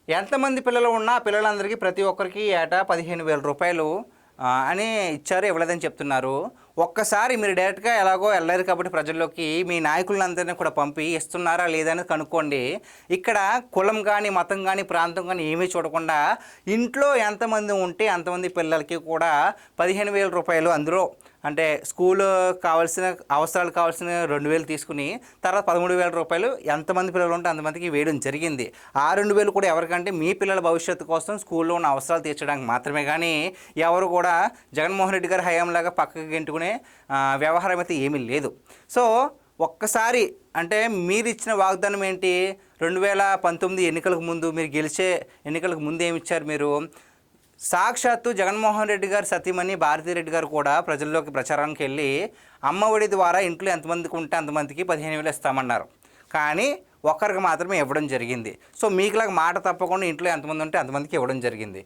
ఎంతమంది పిల్లలు ఉన్నా ఆ పిల్లలందరికీ ప్రతి ఒక్కరికి ఏటా 15,000 రూపాయలు అని ఇచ్చారు, ఇవ్వలేదని చెప్తున్నారు. ఒక్కసారి మీరు డైరెక్ట్‌గా ఎలాగో ఎళ్లారు కాబట్టి ప్రజల్లోకి మీ నాయకులందరిని కూడా పంపి ఇస్తున్నారా లేదా అనేది కనుక్కోండి. ఇక్కడ కులం గాని, మతం గాని, ప్రాంతం గాని ఏమీ చూడకుండా ఇంట్లో ఎంతమంది ఉంటే అంతమంది పిల్లలకి కూడా 15,000 రూపాయలు అందులో అంటే స్కూలు కావాల్సిన అవసరాలకు కావాల్సిన 2,000 తీసుకుని తర్వాత 13,000 రూపాయలు ఎంతమంది పిల్లలు ఉంటే అంతమందికి వేయడం జరిగింది. ఆ 2,000 కూడా ఎవరికంటే మీ పిల్లల భవిష్యత్తు కోసం స్కూల్లో ఉన్న అవసరాలు తీర్చడానికి మాత్రమే కానీ ఎవరు కూడా జగన్మోహన్ రెడ్డి గారి హయాంలాగా పక్కకి గెంటుకునే వ్యవహారం అయితే ఏమీ లేదు. సో ఒక్కసారి అంటే మీరు ఇచ్చిన వాగ్దానం ఏంటి? 2019 ఎన్నికలకు ముందు మీరు గెలిచే ఎన్నికలకు ముందు ఏమి ఇచ్చారు మీరు? సాక్షాత్తు జగన్మోహన్ రెడ్డి గారు సతీమణి భారతీరెడ్డి గారు కూడా ప్రజల్లోకి ప్రచారానికి వెళ్ళి అమ్మఒడి ద్వారా ఇంట్లో ఎంతమందికి ఉంటే అంతమందికి 15,000 ఇస్తామన్నారు. కానీ ఒక్కరికి మాత్రమే ఇవ్వడం జరిగింది. సో మీకులాగా మాట తప్పకుండా ఇంట్లో ఎంతమంది ఉంటే అంతమందికి ఇవ్వడం జరిగింది.